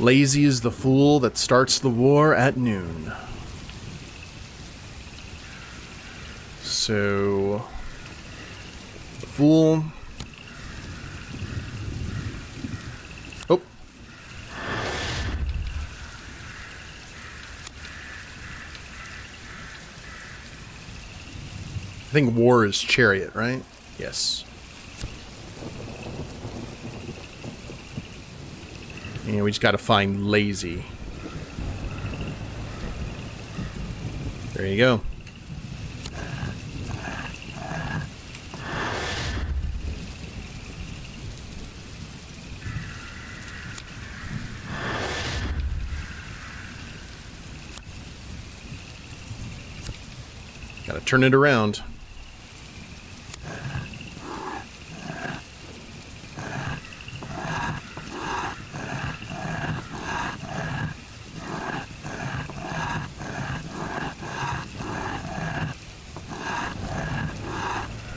Lazy is the fool that starts the war at noon. So, the fool. Oh. I think war is chariot, right? Yes. And we just got to find lazy. There you go. Gotta turn it around.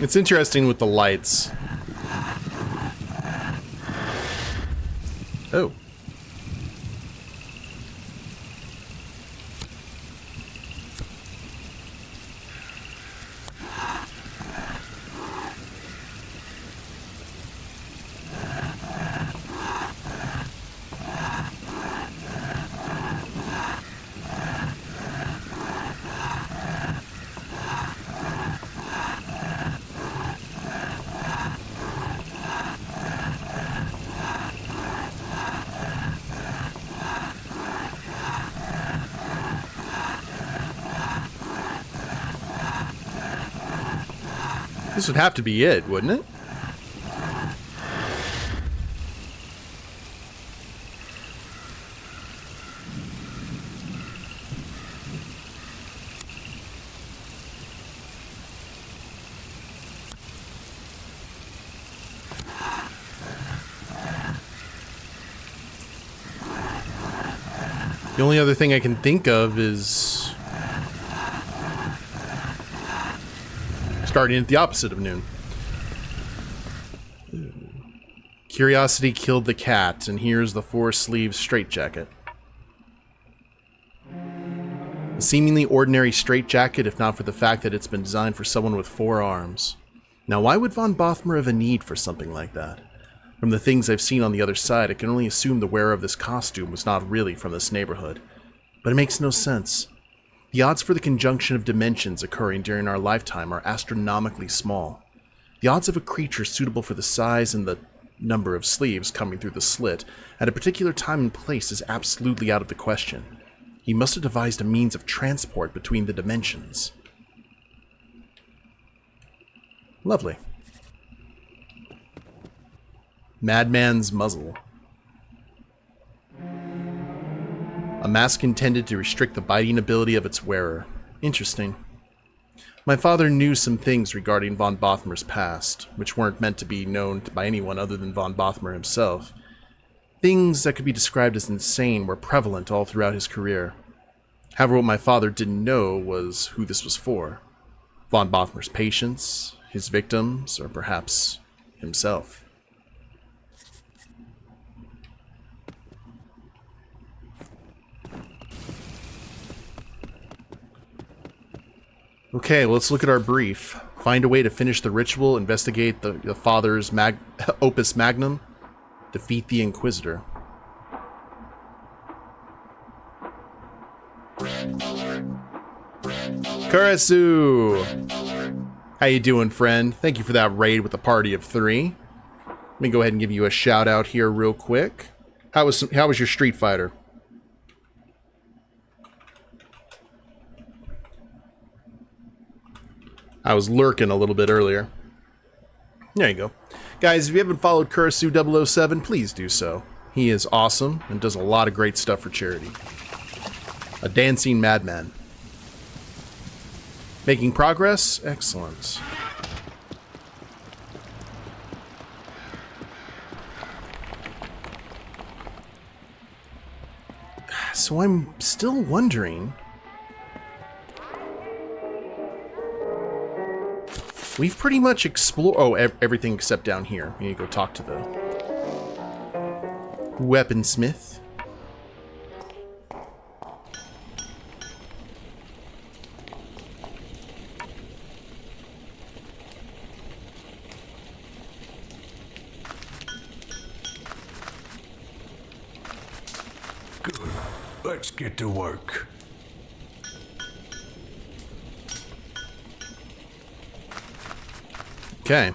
It's interesting with the lights. Oh. This would have to be it, wouldn't it? The only other thing I can think of is starting at the opposite of noon. Curiosity killed the cat, and here's the four-sleeve straitjacket. A seemingly ordinary straitjacket, if not for the fact that it's been designed for someone with 4 arms. Now, why would von Bothmer have a need for something like that? From the things I've seen on the other side, I can only assume the wearer of this costume was not really from this neighborhood. But it makes no sense. The odds for the conjunction of dimensions occurring during our lifetime are astronomically small. The odds of a creature suitable for the size and the number of sleeves coming through the slit at a particular time and place is absolutely out of the question. He must have devised a means of transport between the dimensions. Lovely. Madman's muzzle. A mask intended to restrict the biting ability of its wearer. Interesting. My father knew some things regarding von Bothmer's past, which weren't meant to be known by anyone other than von Bothmer himself. Things that could be described as insane were prevalent all throughout his career. However, what my father didn't know was who this was for. Von Bothmer's patients, his victims, or perhaps himself. Okay, let's look at our brief. Find a way to finish the ritual, investigate the father's opus magnum, defeat the Inquisitor. Karasu! How you doing, friend? Thank you for that raid with a party of 3. Let me go ahead and give you a shout out here real quick. How was your Street Fighter? I was lurking a little bit earlier. There you go. Guys, if you haven't followed Karasu007, please do so. He is awesome and does a lot of great stuff for charity. A dancing madman. Making progress? Excellent. So I'm still wondering... We've pretty much explored... Oh, everything except down here. We need to go talk to the weaponsmith. Let's get to work. Okay.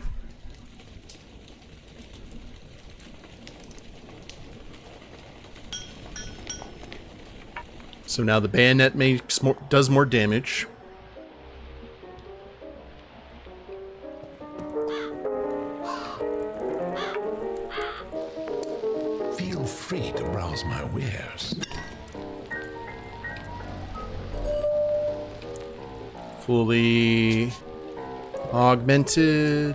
So now the bayonet does more damage. Feel free to browse my wares. Fully augmented.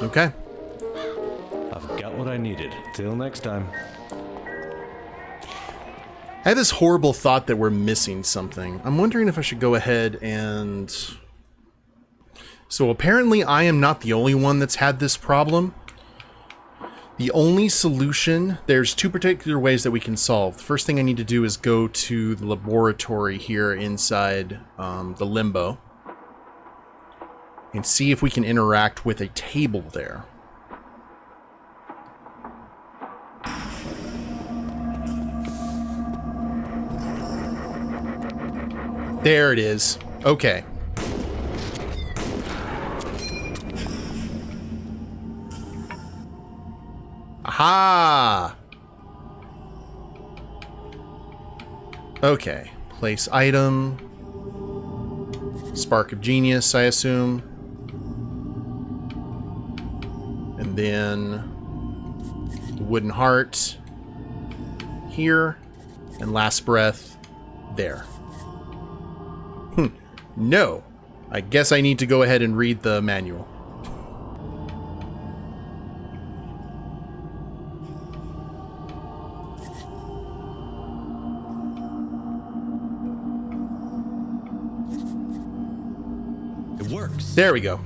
Okay. I've got what I needed. Till next time. I have this horrible thought that we're missing something. I'm wondering if I should go ahead and... So apparently I am not the only one that's had this problem. The only solution, there's two particular ways that we can solve. The first thing I need to do is go to the laboratory here inside the limbo and see if we can interact with a table there. There it is. Okay. Aha! Okay. Place item. Spark of Genius, I assume. And then the wooden heart here. And last breath there. No. I guess I need to go ahead and read the manual. It works. There we go.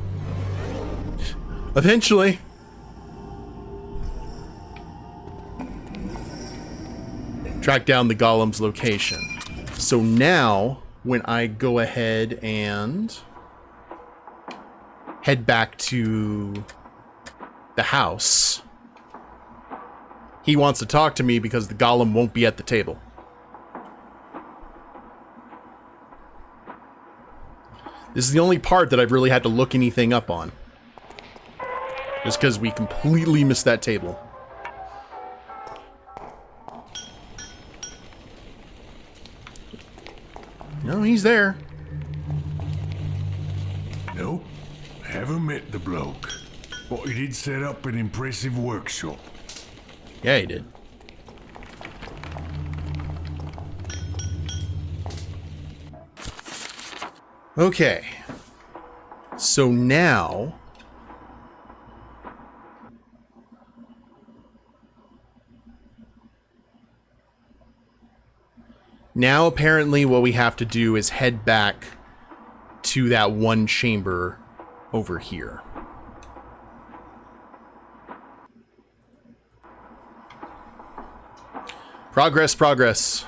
Eventually. Track down the golem's location. So now, when I go ahead and head back to the house, he wants to talk to me because the golem won't be at the table. This is the only part that I've really had to look anything up on. Just because we completely missed that table. No, he's there. Nope, haven't met the bloke. But he did set up an impressive workshop. Yeah, he did. Okay. So now... Now, apparently, what we have to do is head back to that one chamber over here. Progress, progress.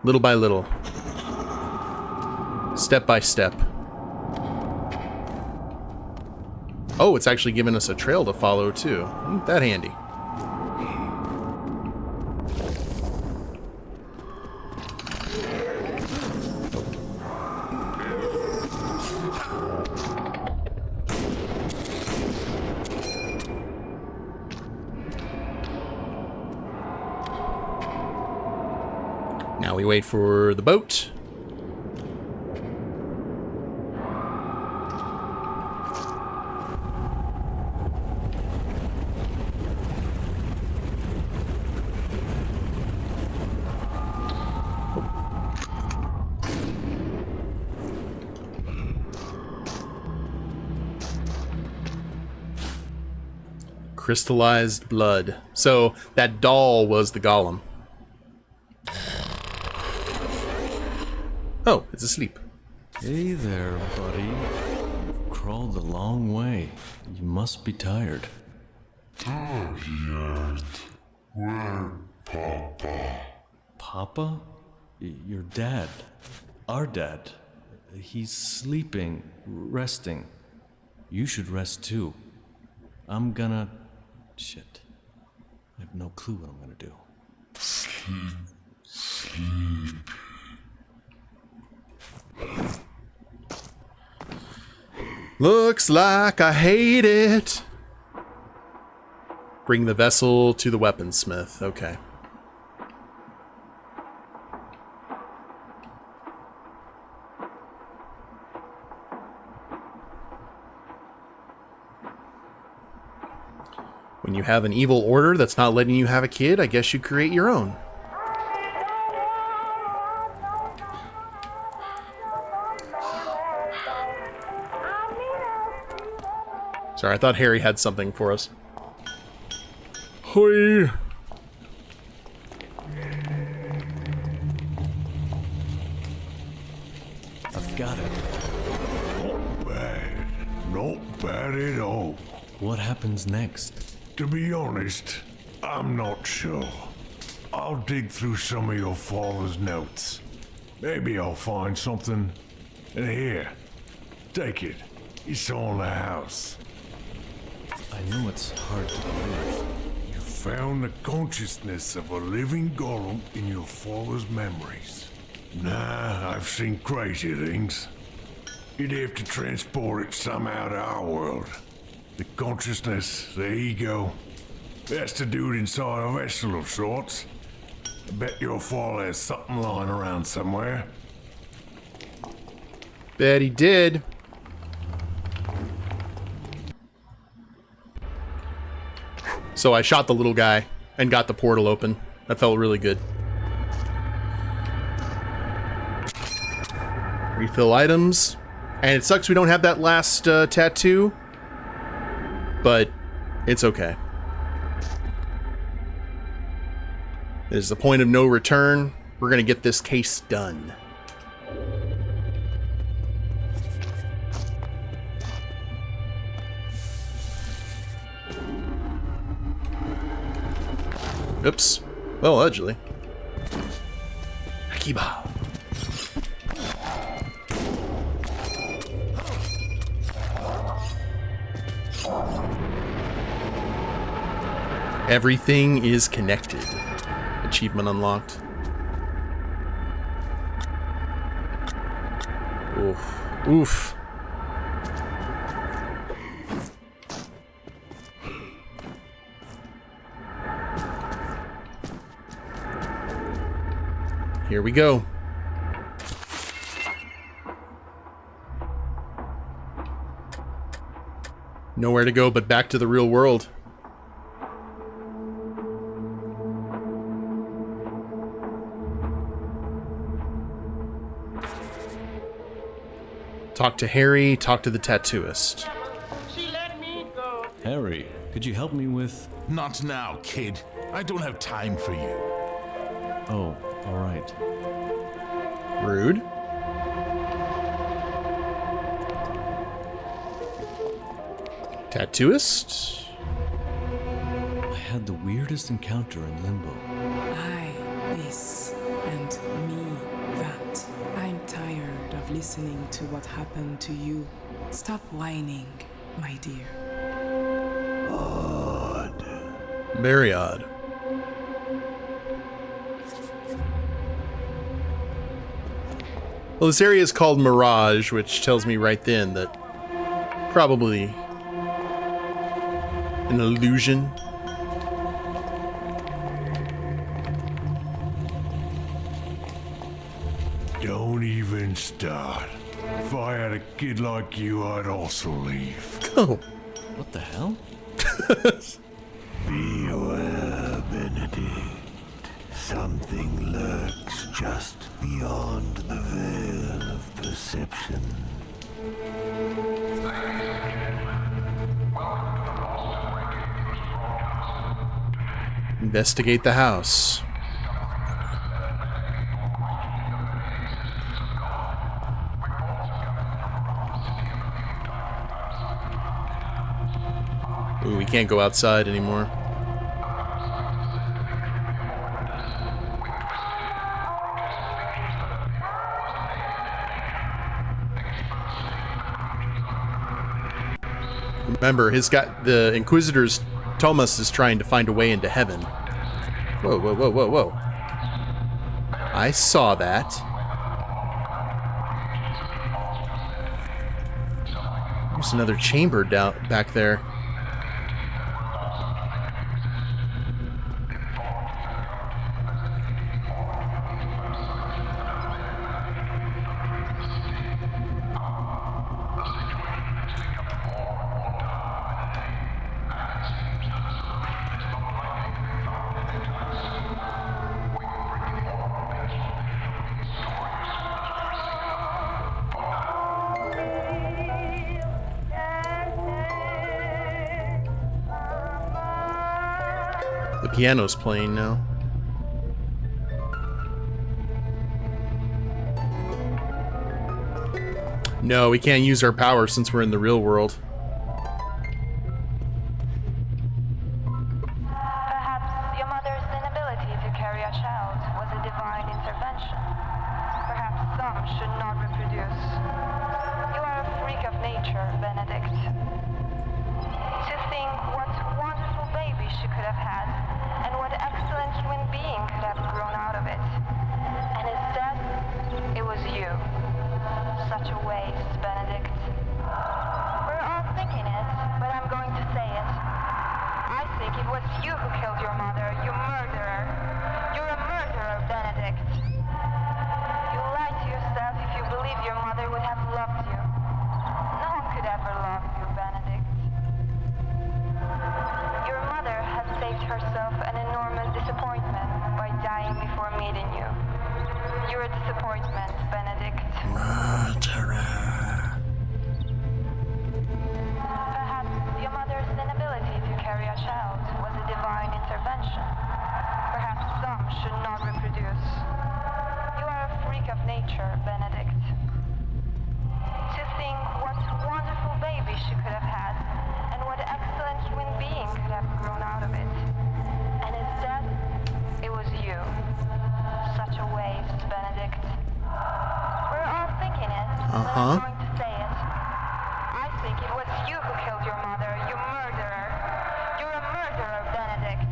Little by little. Step by step. Oh, it's actually giving us a trail to follow, too. Ain't that handy. Now we wait for the boat. Crystallized blood. So that doll was the golem. Oh, it's asleep. Hey there, buddy. You've crawled a long way. You must be tired. Tired. Where, Papa? Papa? Your dad. Our dad. He's sleeping, resting. You should rest too. I'm gonna Shit. I have no clue what I'm gonna do. Looks like I hate it. Bring the vessel to the weaponsmith. Okay. When you have an evil order that's not letting you have a kid, I guess you create your own. Sorry, I thought Harry had something for us. Hoi! I've got it. Not bad. Not bad at all. What happens next? To be honest, I'm not sure. I'll dig through some of your father's notes. Maybe I'll find something. And here, take it. It's on the house. I know it's hard to believe. You found the consciousness of a living golem in your father's memories. Nah, I've seen crazy things. You'd have to transport it somehow to our world. The consciousness, the ego, best to do it inside a vessel of sorts. I bet your father has something lying around somewhere. Bet he did. So I shot the little guy and got the portal open. That felt really good. Refill items. And it sucks we don't have that last tattoo. But it's okay. There's the point of no return. We're going to get this case done. Oops. Well, allegedly. Akiba. Everything is connected. Achievement unlocked. Oof. Oof. Here we go. Nowhere to go but back to the real world. Talk to Harry, talk to the tattooist. Harry, could you help me with... Not now, kid. I don't have time for you. Oh, alright. Rude. Tattooist? I had the weirdest encounter in Limbo. I, this, and me, that. I'm tired of listening to what happened to you. Stop whining, my dear. Odd. Very odd. Well, this area is called Mirage, which tells me right then that probably an illusion. Don't even start. If I had a kid like you, I'd also leave. Oh. What the hell? Beware, Benedict. Something lurks just beyond the veil of perception. Investigate the house. Ooh, we can't go outside anymore. Remember, the Inquisitors Tomas is trying to find a way into heaven. Whoa, whoa, whoa, whoa, whoa. I saw that. There's another chamber down back there. The piano's playing now. No, we can't use our power since we're in the real world. Perhaps your mother's inability to carry a child was a divine intervention. Perhaps some should not reproduce. You are a freak of nature, Benedict. To think what wonderful baby she could have had, and what excellent human being could have grown out of it. And instead, it was you. Such a waste, Benedict. We're all thinking it, but I'm going to say it. I think it was you who killed your mother, you murderer. You're a murderer, Benedict. You lied to yourself if you believed your mother would have loved you. No one could ever love you, Benedict. Your mother has saved herself an enormous disappointment by dying before meeting you. You're a disappointment, Benedict. Murderer. Perhaps your mother's inability to carry a child was a divine intervention. Perhaps some should not reproduce. You are a freak of nature, Benedict. To think what wonderful baby she could have had, and what excellent human being could have grown out of it. And instead, it was you. Such a waste, Benedict. We're all thinking it, but I'm going to say it. I think it was you who killed your mother, you murderer. You're a murderer, Benedict.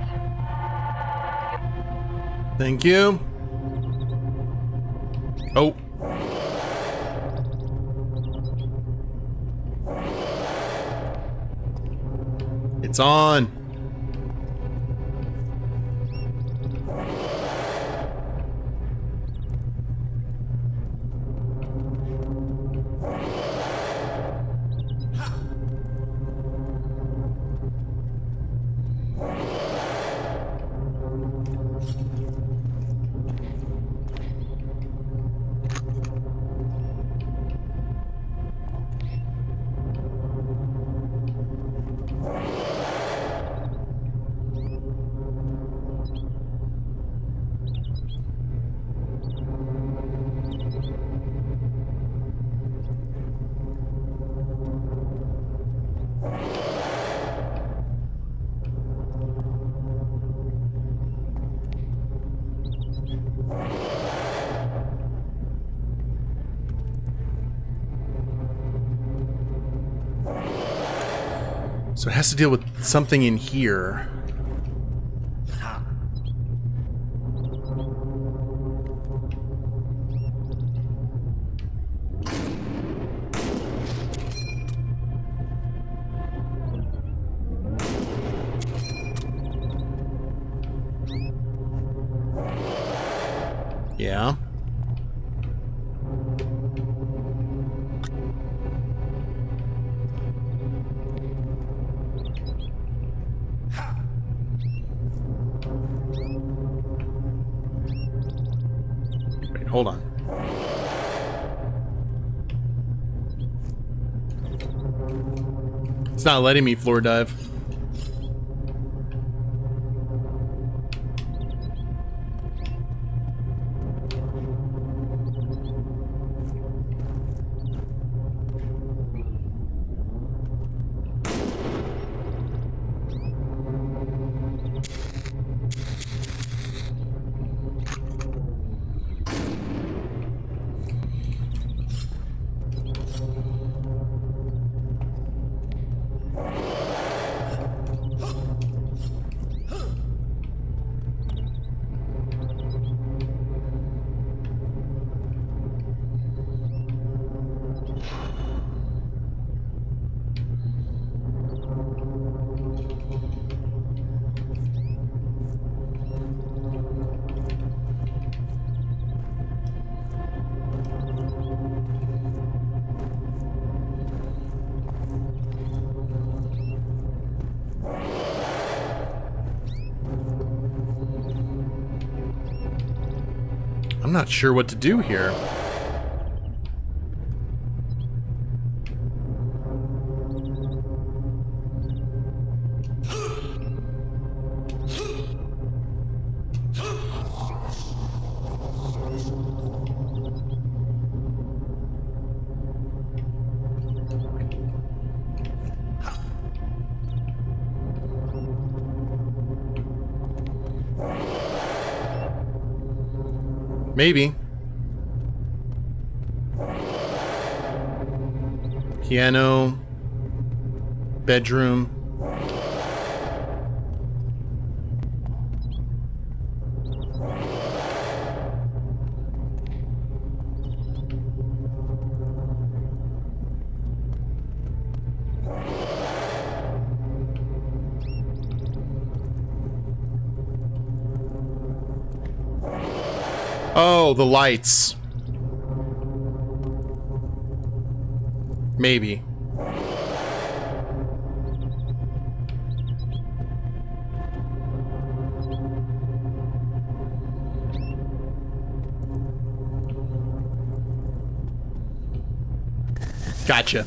Thank you. Oh. It's on. So it has to deal with something in here. Yeah. Wait, hold on. It's not letting me floor dive. I'm not sure what to do here. Maybe. Piano. Bedroom. Oh, the lights. Maybe. Gotcha.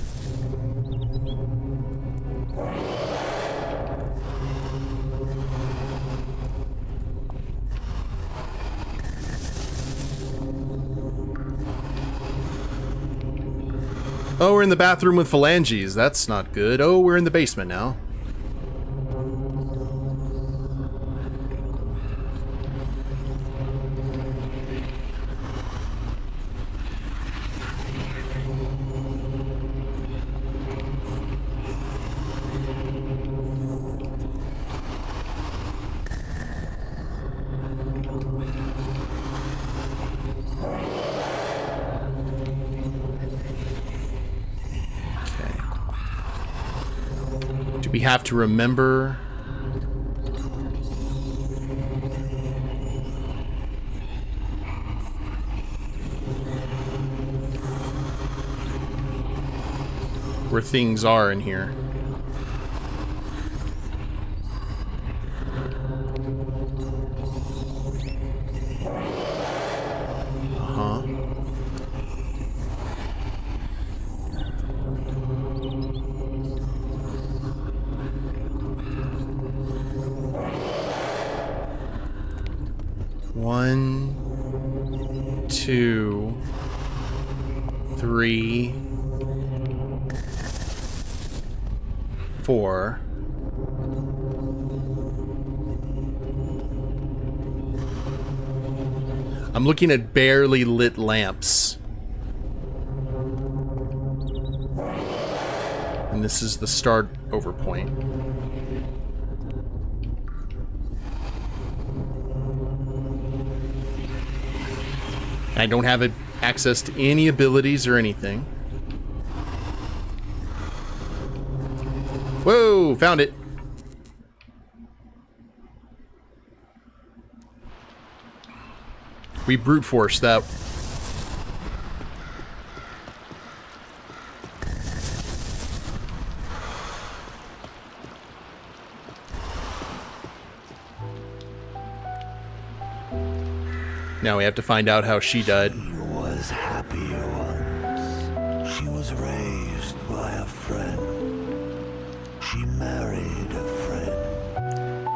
Oh, we're in the bathroom with phalanges. That's not good. Oh, we're in the basement now. We have to remember where things are in here. One, two, three, four. I'm looking at barely lit lamps. And this is the start over point. I don't have access to any abilities or anything. Whoa, found it. We brute force that. Now we have to find out how she died. She was happy once. She was raised by a friend. She married a friend.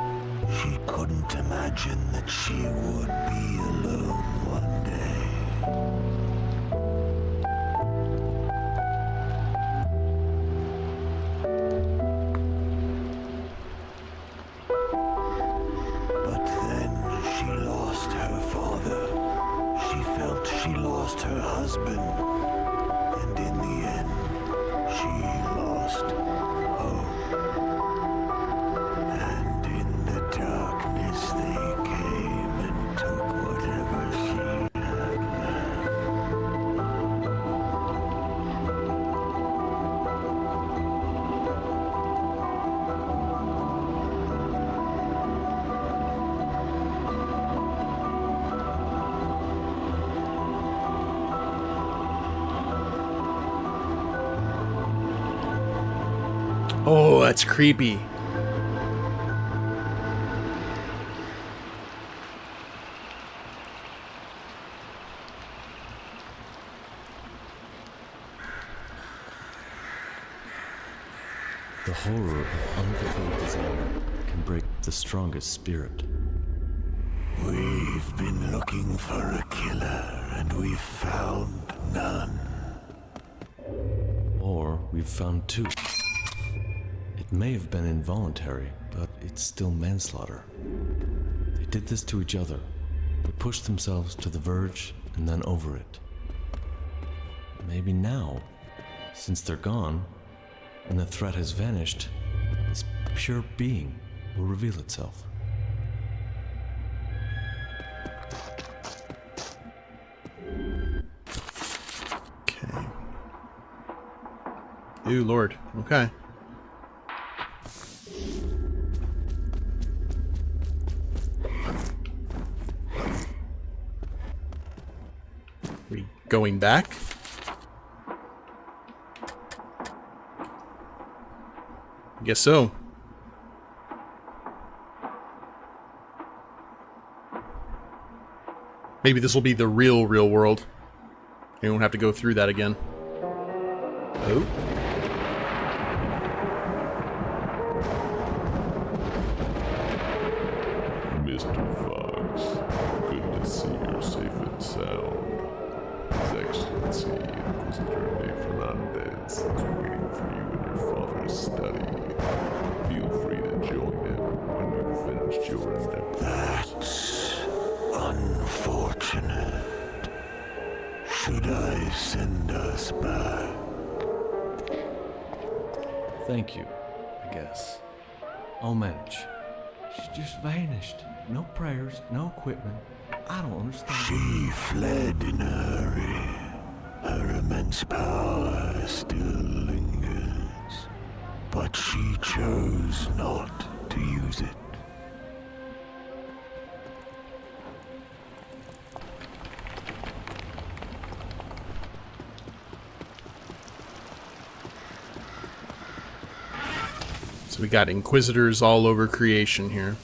She couldn't imagine that she would be alone one day. But then she lost her father. She felt she lost her husband. And in the end, she lost hope. And in the darkness they came and took whatever she had left. Oh, that's creepy. The horror of unfulfilled desire can break the strongest spirit. We've been looking for a killer, and we've found none. Or we've found two. It may have been involuntary, but it's still manslaughter. They did this to each other. They pushed themselves to the verge and then over it. Maybe now, since they're gone, and the threat has vanished, this pure being will reveal itself. Okay. Ooh, Lord. Okay. We going back? I guess so. Maybe this will be the real world. We won't have to go through that again. Oh. Mr. Fox, good to see you're safe and sound. His Excellency, Inquisitor Fernandez, is waiting for you in your father's study. Feel free to join him when you've finished your endeavor. That's unfortunate. Should I send us back? Thank you, I guess. I'll manage. She just vanished. No prayers, no equipment. I don't understand. She fled in a hurry. Her immense power still lingers, but she chose not to use it. So we got Inquisitors all over creation here.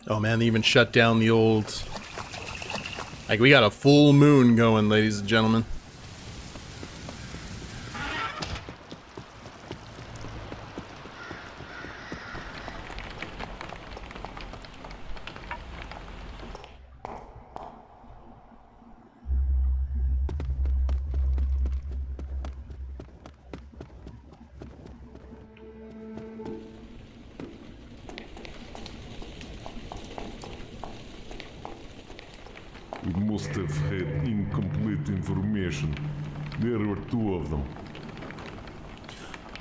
Oh man, they even shut down the old... Like, we got a full moon going, ladies and gentlemen. We must have had incomplete information. There were two of them.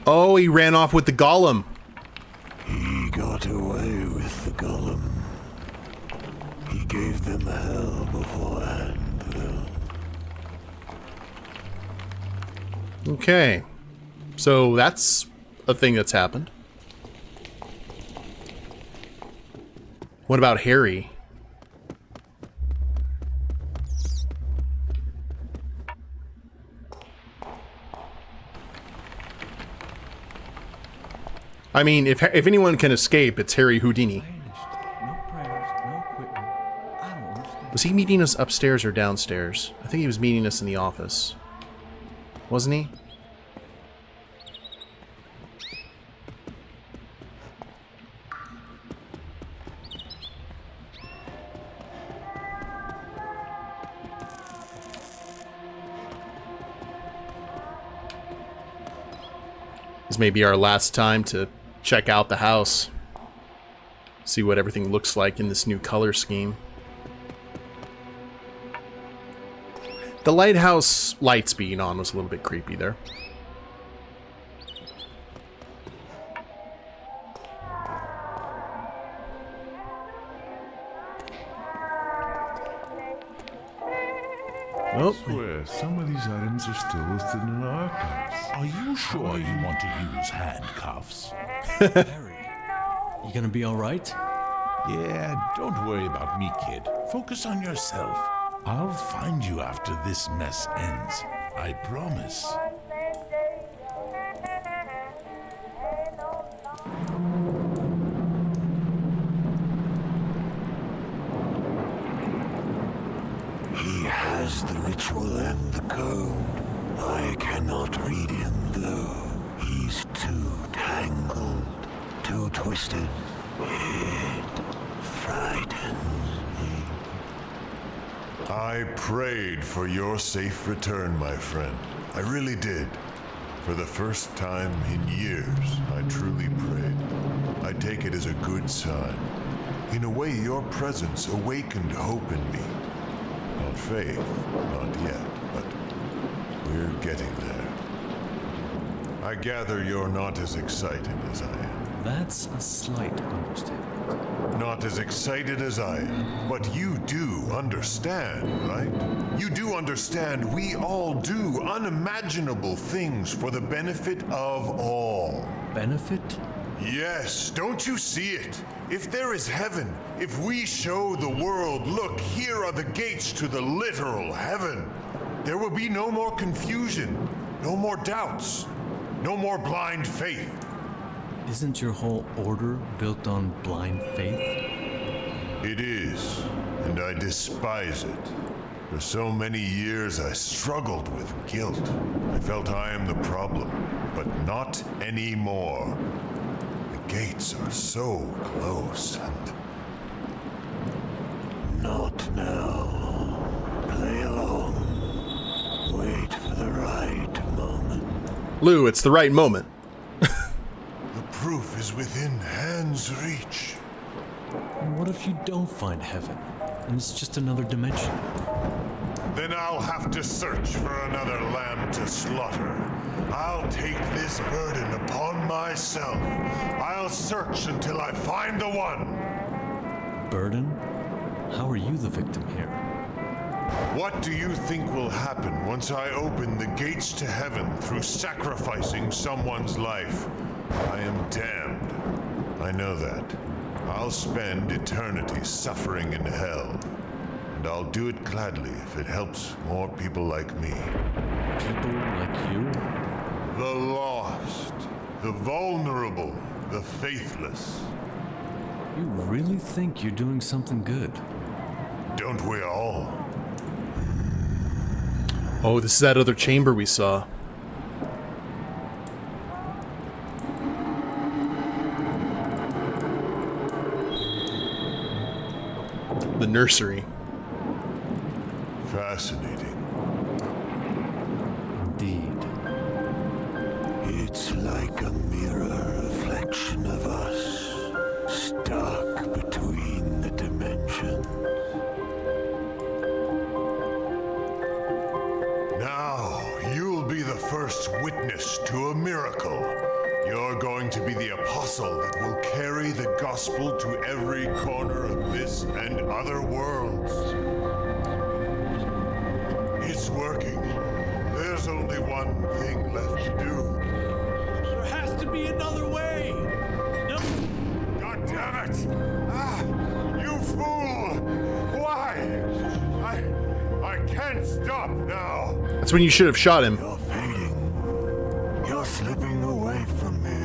Oh, he ran off with the golem. He got away with the golem. He gave them hell beforehand, though. Okay. So that's a thing that's happened. What about Harry? I mean, if anyone can escape, it's Harry Houdini. No prayers, no equipment. I don't understand. Was he meeting us upstairs or downstairs? I think he was meeting us in the office. Wasn't he? This may be our last time to check out the house. See what everything looks like in this new color scheme. The lighthouse lights being on was a little bit creepy there. I swear, some of these items are still listed in our archives. Are you sure you want to use handcuffs? Harry, you gonna be all right? Yeah, don't worry about me, kid. Focus on yourself. I'll find you after this mess ends. I promise. He has the ritual and the code. I cannot read him, though. He's too tangled, too twisted. It frightens me. I prayed for your safe return, my friend. I really did. For the first time in years, I truly prayed. I take it as a good sign. In a way, your presence awakened hope in me. Not faith, not yet, but we're getting there. I gather you're not as excited as I am. That's a slight understatement. Not as excited as I am. But you do understand, right? You do understand we all do unimaginable things for the benefit of all. Benefit? Yes, don't you see it? If there is heaven, if we show the world, look, here are the gates to the literal heaven, there will be no more confusion, no more doubts, no more blind faith. Isn't your whole order built on blind faith? It is, and I despise it. For so many years I struggled with guilt. I felt I am the problem, but not anymore. The gates are so close and... Not now. Play along. Wait for the right moment. Lou, it's the right moment. The proof is within hand's reach. And what if you don't find heaven, and it's just another dimension? Then I'll have to search for another lamb to slaughter. I'll take this burden upon myself. I'll search until I find the one. Burden? How are you the victim here? What do you think will happen once I open the gates to heaven through sacrificing someone's life? I am damned. I know that. I'll spend eternity suffering in hell. And I'll do it gladly if it helps more people like me. People like you? The lost, the vulnerable, the faithless. You really think you're doing something good? Don't we all? Oh, this is that other chamber we saw. The nursery. Fascinating. Indeed. It's like a mirror reflection of us, stuck between the dimensions. Now, you'll be the first witness to a miracle. You're going to be the apostle that will carry the gospel to every corner of this and other worlds. It's working. There's only one thing left to do. There has to be another way! No! God damn it! Ah, you fool! Why? I can't stop now. That's when you should have shot him. You're fading. You're slipping away from me.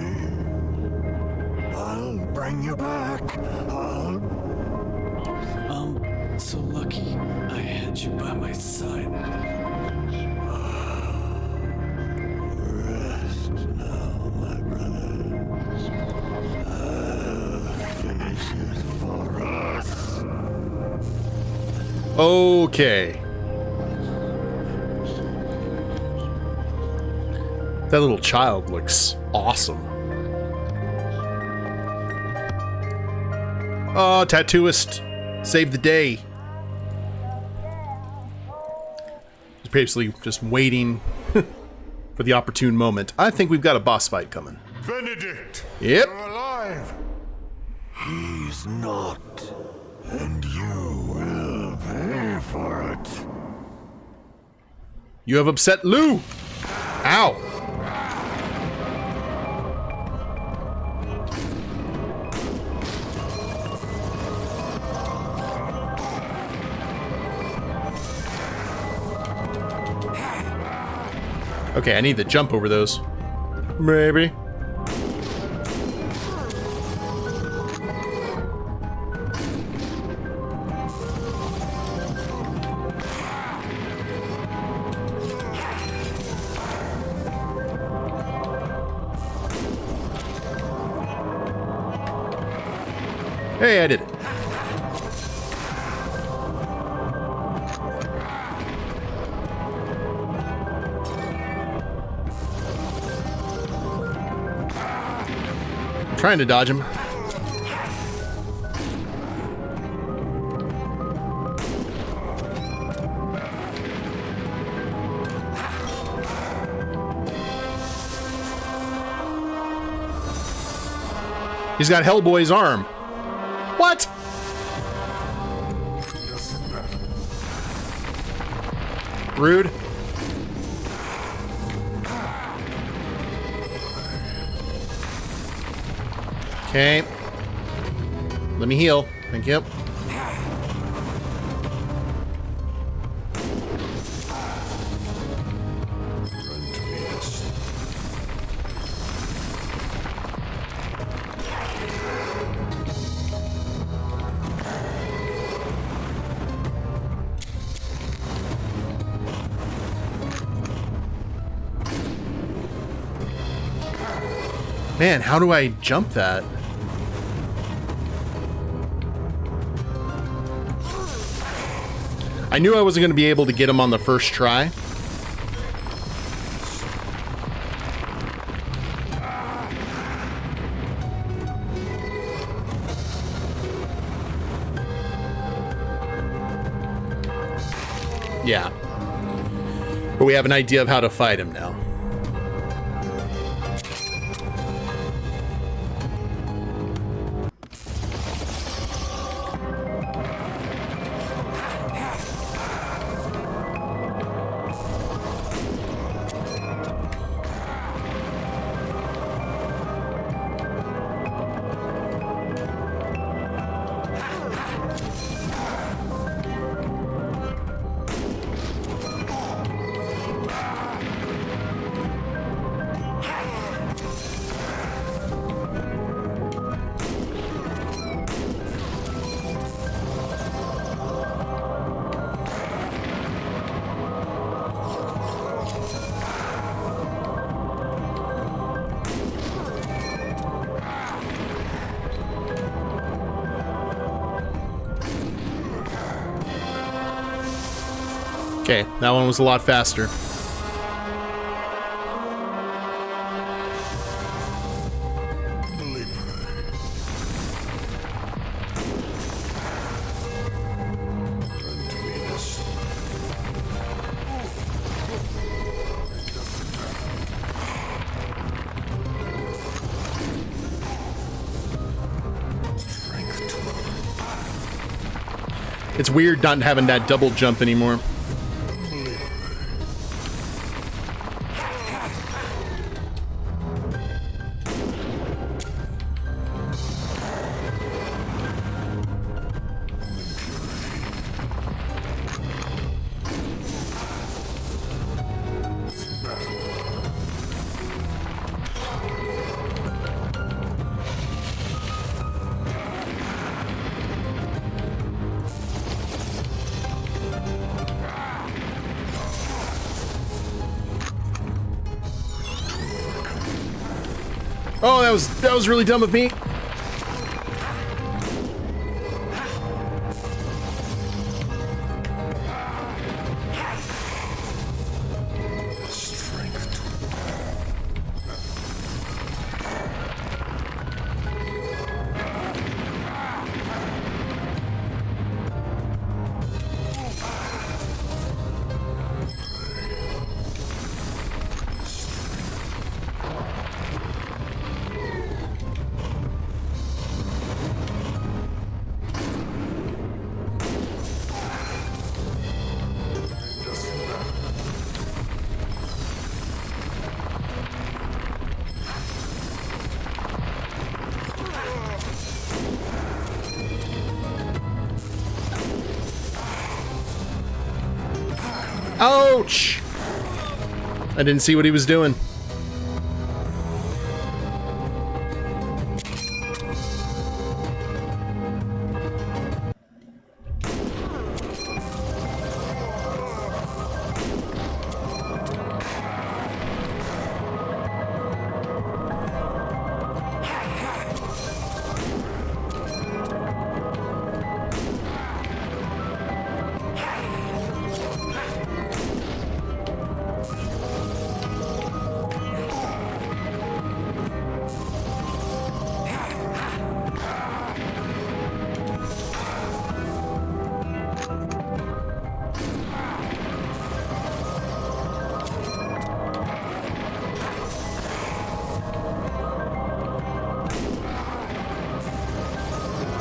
I'll bring you back. So lucky I had you by my side. Rest now, my brother. I'll finish it for us. Okay. That little child looks awesome. Oh, tattooist. Save the day. He's basically just waiting for the opportune moment. I think we've got a boss fight coming. Benedict! Yep. You're alive! He's not. And you will pay for it. You have upset Lou. Ow. Okay, I need to jump over those. Maybe. Hey, I did it. Trying to dodge him. He's got Hellboy's arm. What? Rude. Okay. Let me heal. Thank you. Man, how do I jump that? I knew I wasn't going to be able to get him on the first try. Yeah. But we have an idea of how to fight him now. Okay, that one was a lot faster. It's weird not having that double jump anymore. Oh, that was really dumb of me. Ouch! I didn't see what he was doing.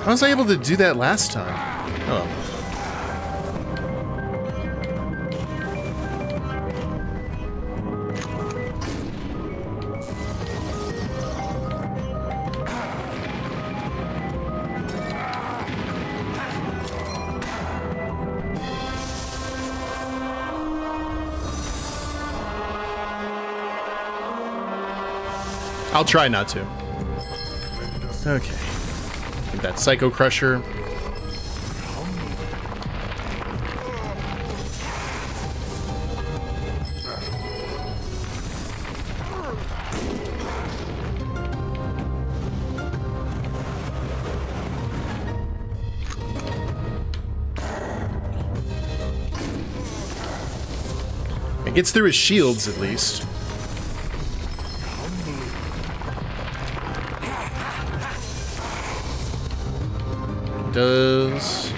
How was I able to do that last time? Oh. I'll try not to. Okay. Get that Psycho Crusher. It gets through his shields, at least. Does.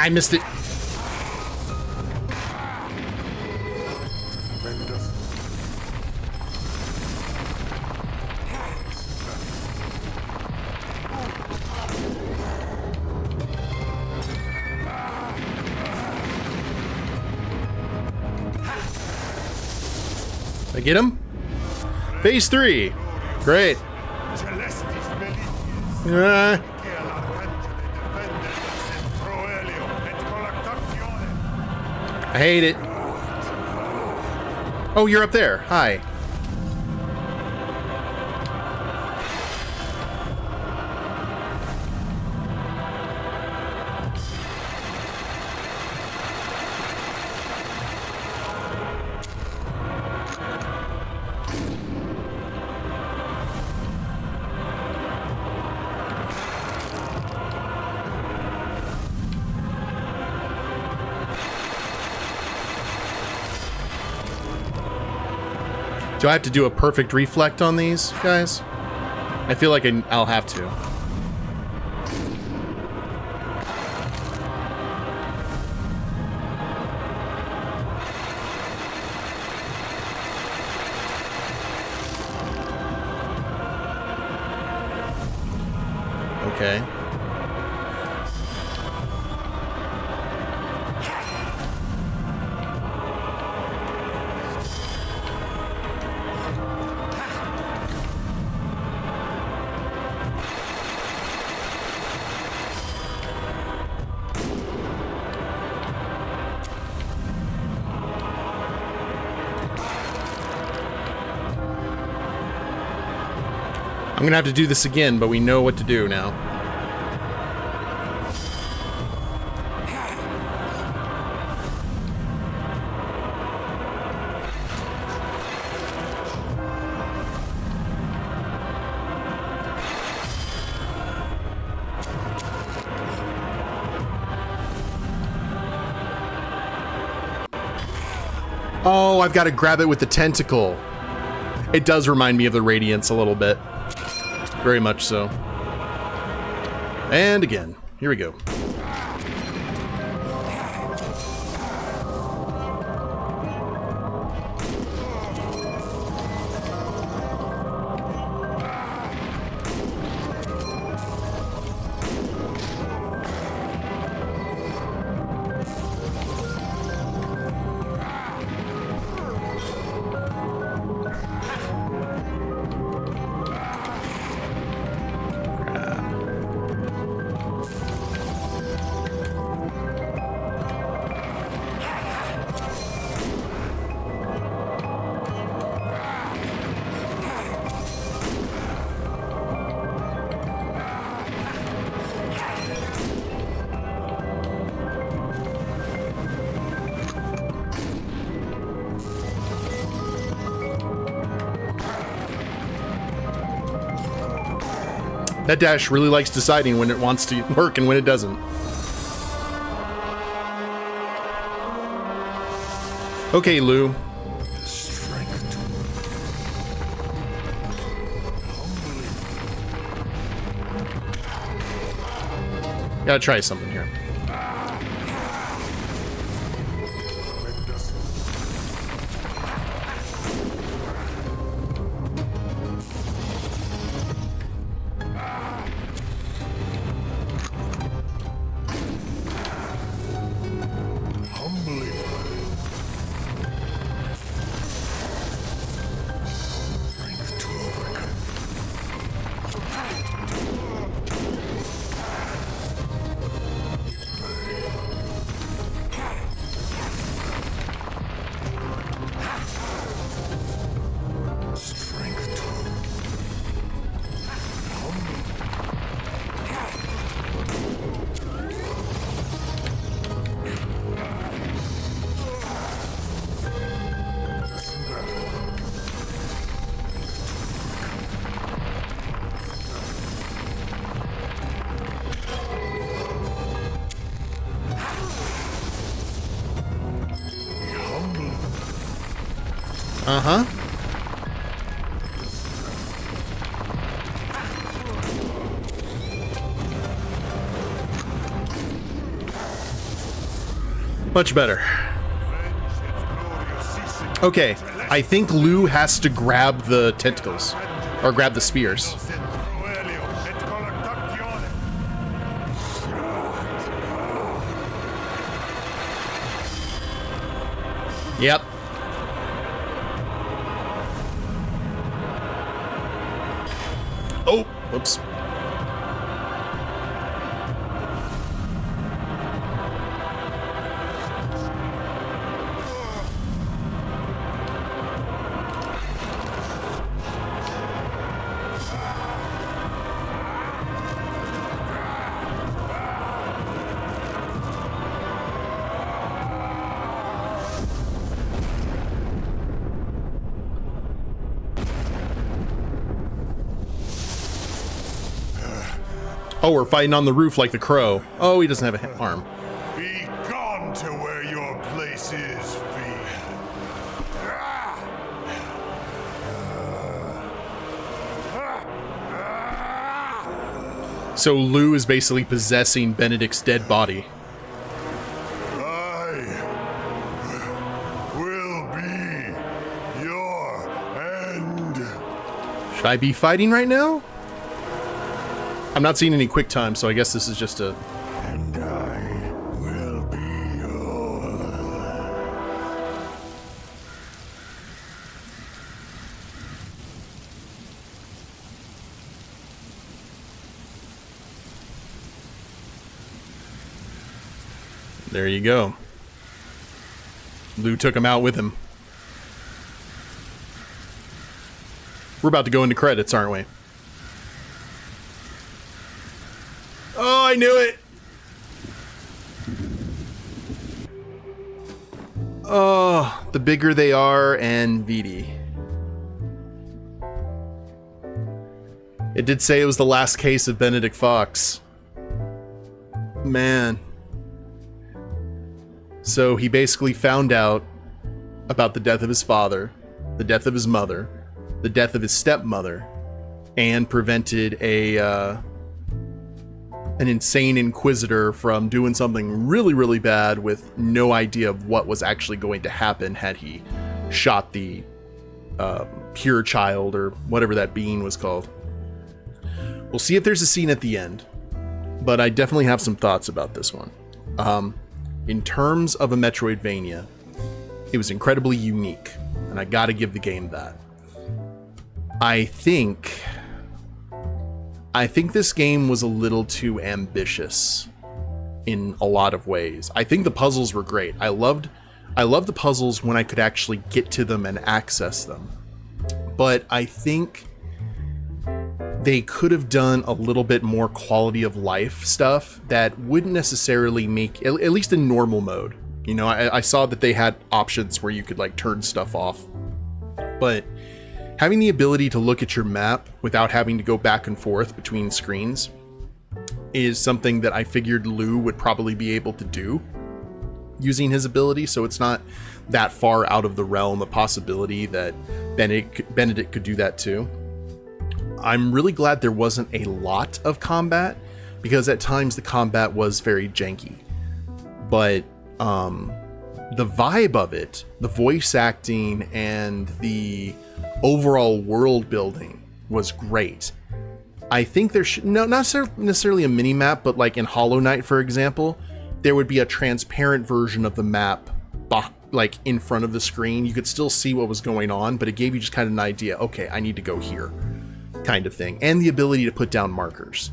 I missed it. Did I get him? Phase 3. Great. I hate it. Oh, you're up there. Hi. Do I have to do a perfect reflect on these guys? I feel like I'll have to. Okay. I'm gonna have to do this again, but we know what to do now. Oh, I've got to grab it with the tentacle. It does remind me of the Radiance a little bit. Very much so. And again. Here we go. That dash really likes deciding when it wants to work and when it doesn't. Okay, Lou. Gotta try something here. Uh-huh. Much better. Okay, I think Lou has to grab the tentacles. Or grab the spears. Yep. Oh, whoops. Oh, we're fighting on the roof like the crow. Oh, he doesn't have an arm. Be gone to where your place is, V. So Lou is basically possessing Benedict's dead body. I will be your end. Should I be fighting right now? I'm not seeing any quick time, so I guess this is just a... And I will be yours. There you go. Lou took him out with him. We're about to go into credits, aren't we? Oh, I knew it! Oh, the bigger they are and VD. It did say it was the last case of Benedict Fox. Man. So he basically found out about the death of his father, the death of his mother, the death of his stepmother, and prevented an insane Inquisitor from doing something really, really bad with no idea of what was actually going to happen had he shot the pure child or whatever that being was called. We'll see if there's a scene at the end, but I definitely have some thoughts about this one. In terms of a Metroidvania, it was incredibly unique, and I gotta give the game that. I think this game was a little too ambitious in a lot of ways. I think the puzzles were great. I loved the puzzles when I could actually get to them and access them. But I think they could have done a little bit more quality of life stuff that wouldn't necessarily make, at least in normal mode. You know, I saw that they had options where you could like turn stuff off, but Having the ability to look at your map without having to go back and forth between screens is something that I figured Lou would probably be able to do using his ability, so it's not that far out of the realm of possibility that Benedict could do that too. I'm really glad there wasn't a lot of combat, because at times the combat was very janky. But the vibe of it, the voice acting, and the overall world building was great. I think there should, no, not necessarily a mini map, but like in Hollow Knight, for example, there would be a transparent version of the map, like in front of the screen. You could still see what was going on, but it gave you just kind of an idea. Okay, I need to go here, kind of thing. And the ability to put down markers,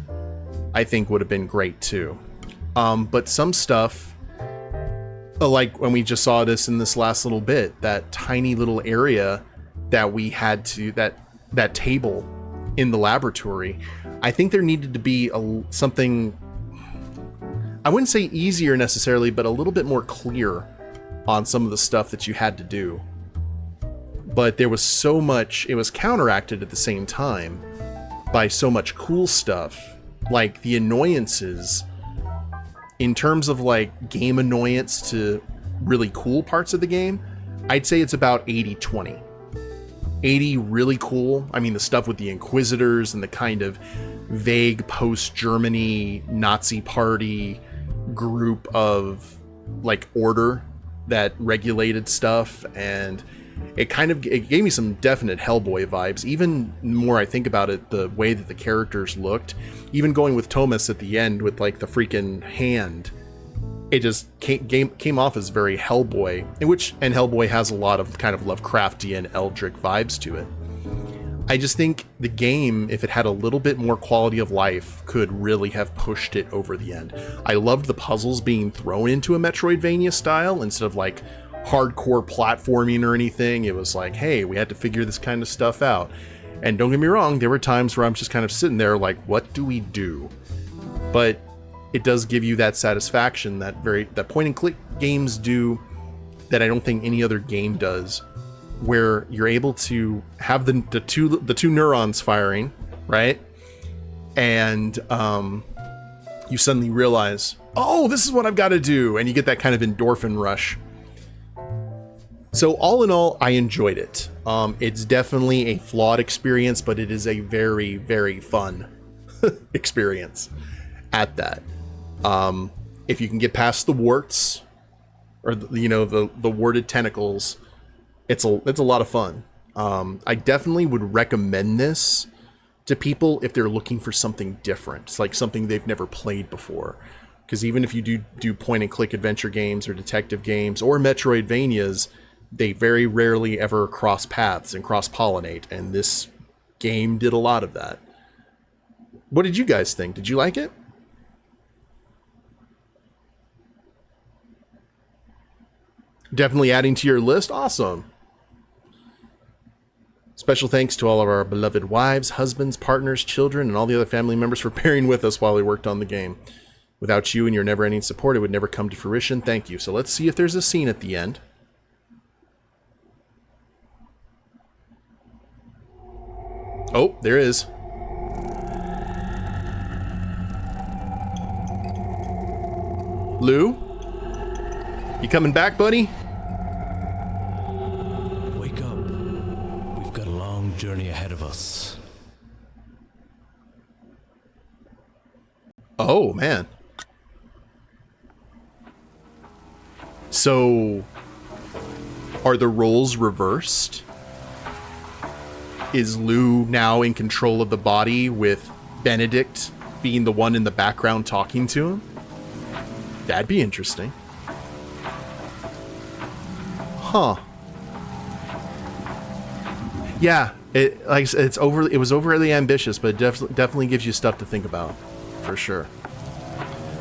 I think would have been great too. But some stuff, like when we just saw this in this last little bit, that tiny little area that we had to, that table in the laboratory, I think there needed to be something, I wouldn't say easier necessarily, but a little bit more clear on some of the stuff that you had to do. But there was so much, it was counteracted at the same time by so much cool stuff, like the annoyances, in terms of like game annoyance to really cool parts of the game. I'd say it's about 80-20. 80 really cool. I mean, the stuff with the Inquisitors and the kind of vague post-Germany Nazi party group of like order that regulated stuff, and it gave me some definite Hellboy vibes. Even more I think about it, the way that the characters looked, even going with Tomas at the end with like the freaking hand, it just came off as very Hellboy, and Hellboy has a lot of kind of Lovecraftian eldritch vibes to it. I just think the game, if it had a little bit more quality of life, could really have pushed it over the end. I loved the puzzles being thrown into a Metroidvania style instead of like hardcore platforming or anything. It was like, hey, we had to figure this kind of stuff out. And don't get me wrong, there were times where I'm just kind of sitting there like, what do we do? But it does give you that satisfaction that point and click games do, that I don't think any other game does, where you're able to have the two neurons firing, right? And you suddenly realize, oh, this is what I've got to do, and you get that kind of endorphin rush. So all in all, I enjoyed it. It's definitely a flawed experience, but it is a very, very fun experience at that. If you can get past the warts, or the warded tentacles, it's a lot of fun. I definitely would recommend this to people if they're looking for something different. It's like something they've never played before. Because even if you do point and click adventure games or detective games or Metroidvanias, they very rarely ever cross paths and cross-pollinate, and this game did a lot of that. What did you guys think? Did you like it? Definitely adding to your list? Awesome. Special thanks to all of our beloved wives, husbands, partners, children, and all the other family members for bearing with us while we worked on the game. Without you and your never-ending support, it would never come to fruition. Thank you. So let's see if there's a scene at the end. Oh, there is. Lou? You coming back, buddy? Wake up. We've got a long journey ahead of us. Oh, man. So, are the roles reversed? Is Lou now in control of the body, with Benedict being the one in the background talking to him? That'd be interesting. Huh. Yeah, it was overly ambitious, but it definitely gives you stuff to think about, for sure.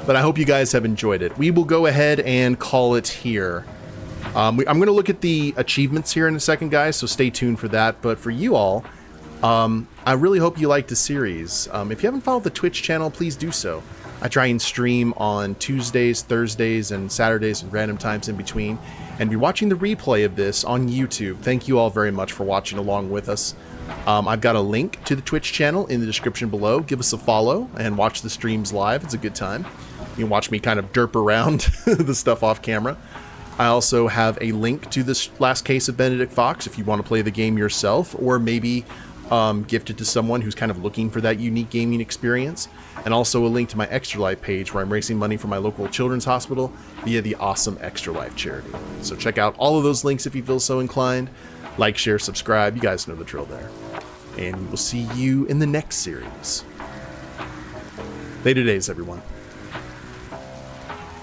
But I hope you guys have enjoyed it. We will go ahead and call it here. I'm going to look at the achievements here in a second, guys, so stay tuned for that. But for you all, I really hope you liked the series. If you haven't followed the Twitch channel, please do so. I try and stream on Tuesdays, Thursdays, and Saturdays and random times in between. And be watching the replay of this on YouTube. Thank you all very much for watching along with us. I've got a link to the Twitch channel in the description below. Give us a follow and watch the streams live. It's a good time. You can watch me kind of derp around the stuff off camera. I also have a link to this last case of Benedict Fox if you want to play the game yourself, or maybe gift it to someone who's kind of looking for that unique gaming experience. And also a link to my Extra Life page where I'm raising money for my local children's hospital via the awesome Extra Life charity. So check out all of those links if you feel so inclined. Like, share, subscribe. You guys know the drill there. And we will see you in the next series. Later days, everyone.